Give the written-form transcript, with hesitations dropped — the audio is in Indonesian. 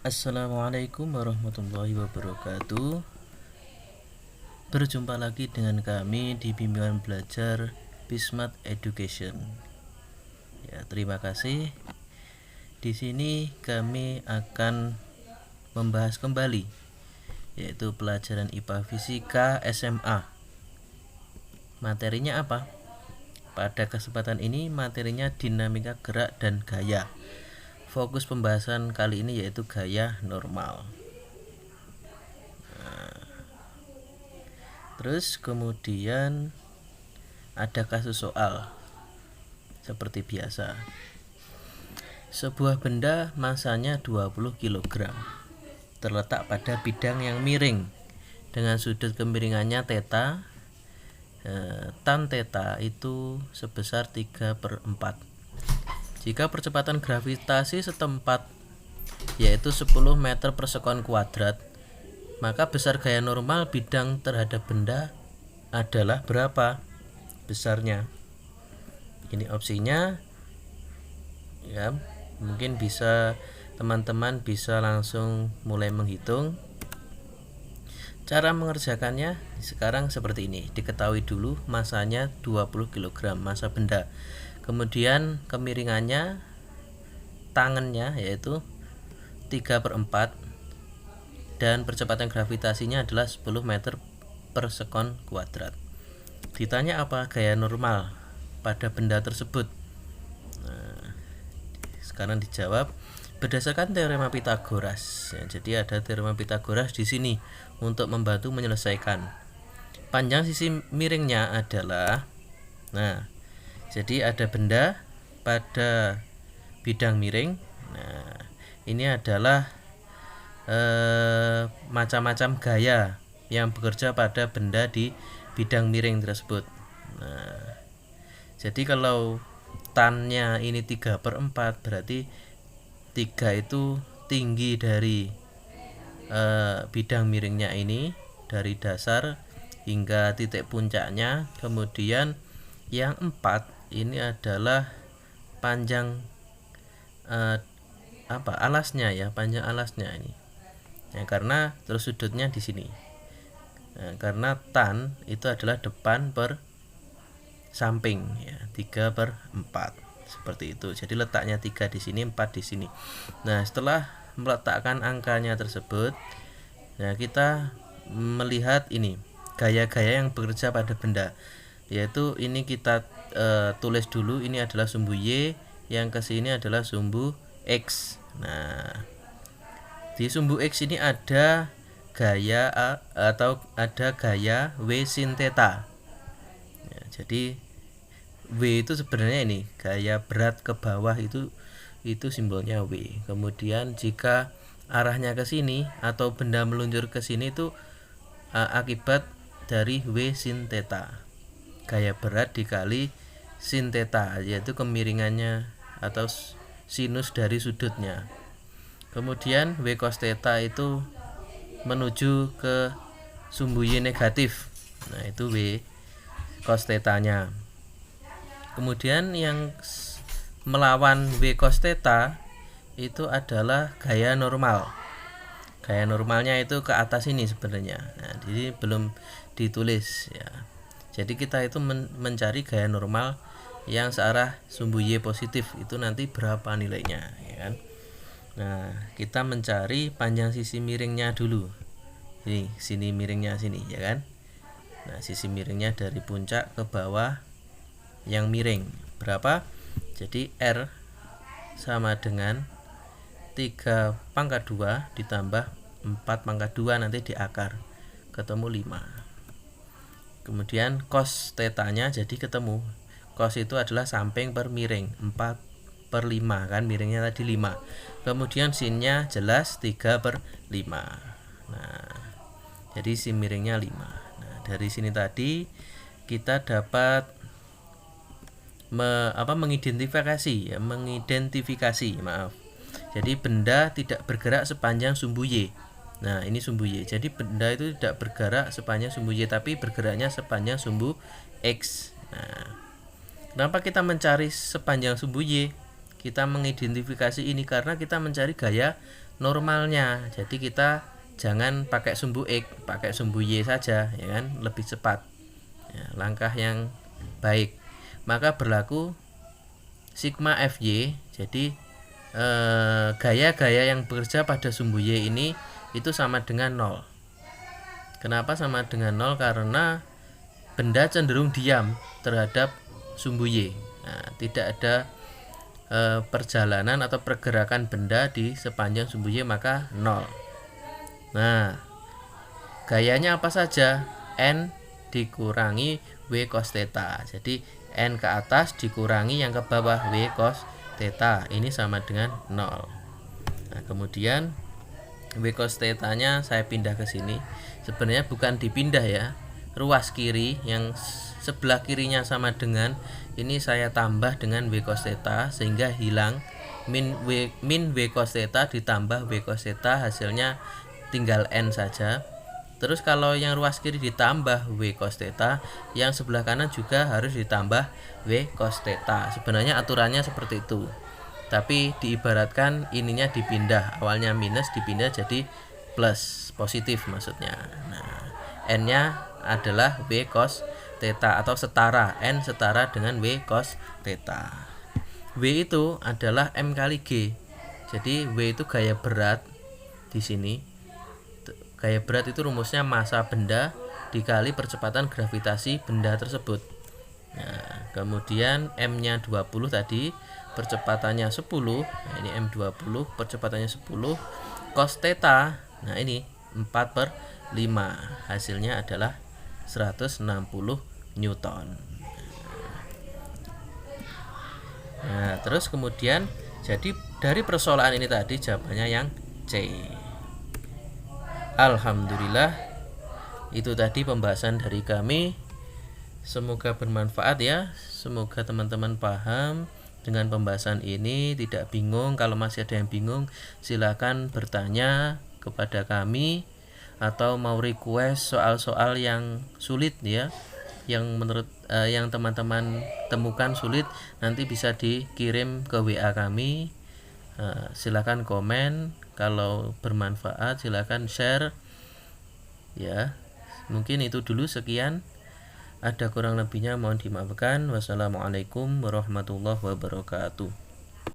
Assalamualaikum warahmatullahi wabarakatuh. Berjumpa lagi dengan kami di bimbingan belajar Bismart Education. Ya, terima kasih. Di sini kami akan membahas kembali yaitu pelajaran IPA Fisika SMA. Materinya apa? Pada kesempatan ini materinya dinamika gerak dan gaya. Fokus pembahasan kali ini yaitu gaya normal. Terus kemudian ada kasus soal seperti biasa. Sebuah benda masanya 20 kg terletak pada bidang yang miring dengan sudut kemiringannya θ. Tan θ itu sebesar 3/4. Jika percepatan gravitasi setempat yaitu 10 meter per sekon kuadrat, maka besar gaya normal bidang terhadap benda adalah berapa besarnya? Ini opsinya ya, mungkin bisa teman-teman bisa langsung mulai menghitung. Cara mengerjakannya sekarang seperti ini. Diketahui dulu masanya 20 kg masa benda. Kemudian kemiringannya tangannya yaitu 3/4 dan percepatan gravitasinya adalah 10 meter per sekon kuadrat. Ditanya apa gaya normal pada benda tersebut? Nah, sekarang dijawab berdasarkan teorema Pitagoras. Ya, jadi ada teorema Pitagoras di sini untuk membantu menyelesaikan. Panjang sisi miringnya adalah, jadi ada benda pada bidang miring. Nah, ini adalah macam-macam gaya yang bekerja pada benda di bidang miring tersebut. Nah, jadi kalau tannya ini 3/4 berarti 3 itu tinggi dari bidang miringnya ini dari dasar hingga titik puncaknya. Kemudian yang 4 ini adalah panjang alasnya ya, panjang alasnya ini. Ya, karena terus sudutnya di sini. Nah, karena tan itu adalah depan per samping ya, 3/4 seperti itu. Jadi letaknya 3 di sini, 4 di sini. Nah, setelah meletakkan angkanya tersebut, nah kita melihat ini gaya-gaya yang bekerja pada benda. Yaitu ini kita tulis dulu, ini adalah sumbu Y, yang ke sini adalah sumbu X. Nah, di sumbu X ini ada gaya atau ada gaya W sin θ. Ya, jadi W itu sebenarnya ini gaya berat ke bawah itu simbolnya W. Kemudian jika arahnya ke sini atau benda meluncur ke sini itu akibat dari W sin θ. Gaya berat dikali sin θ yaitu kemiringannya atau sinus dari sudutnya. Kemudian W cos θ itu menuju ke sumbu Y negatif. Nah, itu W cos θ nya. Kemudian yang melawan W cos θ itu adalah gaya normal. Gaya normalnya itu ke atas ini sebenarnya. Nah, jadi belum ditulis ya. Jadi kita itu mencari gaya normal yang searah sumbu Y positif, itu nanti berapa nilainya ya kan. Nah, kita mencari panjang sisi miringnya dulu. Ini sini miringnya sini ya kan. Nah, sisi miringnya dari puncak ke bawah yang miring berapa? Jadi R sama dengan 3/2 ditambah 4/2 nanti di akar ketemu 5. Kemudian cos θ-nya jadi ketemu. Cos itu adalah samping per miring 4/5 kan, miringnya tadi 5. Kemudian sinnya jelas 3/5. Nah, jadi sin miringnya 5. Nah, dari sini tadi kita dapat mengidentifikasi. Jadi benda tidak bergerak sepanjang sumbu Y. Nah, ini sumbu Y. Jadi benda itu tidak bergerak sepanjang sumbu Y, tapi bergeraknya sepanjang sumbu X. Nah, kenapa kita mencari sepanjang sumbu Y? Kita mengidentifikasi ini karena kita mencari gaya normalnya. Jadi kita jangan pakai sumbu X, pakai sumbu Y saja, ya kan, lebih cepat. Ya, langkah yang baik. Maka berlaku sigma FY. Jadi gaya-gaya yang bekerja pada sumbu Y ini itu sama dengan 0. Kenapa sama dengan 0? Karena benda cenderung diam terhadap sumbu Y. Nah, tidak ada perjalanan atau pergerakan benda di sepanjang sumbu Y, maka 0. Nah, gayanya apa saja? N dikurangi W cos theta. Jadi N ke atas dikurangi yang ke bawah W cos theta. Ini sama dengan 0. Nah, kemudian W cos theta nya saya pindah ke sini. Sebenarnya bukan dipindah ya. Ruas kiri yang sebelah kirinya sama dengan ini saya tambah dengan W cos theta sehingga hilang min W cos theta ditambah W cos theta, hasilnya tinggal N saja. Terus kalau yang ruas kiri ditambah W cos theta, yang sebelah kanan juga harus ditambah W cos theta. Sebenarnya aturannya seperti itu. Tapi diibaratkan ininya dipindah, awalnya minus dipindah jadi plus, positif maksudnya. Nah, N-nya adalah W cos theta atau setara, N setara dengan W cos theta. W itu adalah M kali G. Jadi W itu gaya berat di sini. Gaya berat itu rumusnya massa benda dikali percepatan gravitasi benda tersebut. Nah, kemudian M-nya 20 tadi, percepatannya 10. Nah, ini M20, percepatannya 10. Cos theta, nah ini 4/5. Hasilnya adalah 160 Newton. Nah, terus kemudian jadi dari persoalan ini tadi jawabannya yang C. Alhamdulillah, itu tadi pembahasan dari kami. Semoga bermanfaat ya. Semoga teman-teman paham dengan pembahasan ini, tidak bingung. Kalau masih ada yang bingung, silakan bertanya kepada kami atau mau request soal-soal yang sulit ya, yang menurut yang teman-teman temukan sulit, nanti bisa dikirim ke WA kami. Silakan komen, kalau bermanfaat silakan share ya. Mungkin itu dulu, sekian. Ada kurang lebihnya mohon dimaafkan. Wassalamualaikum warahmatullahi wabarakatuh.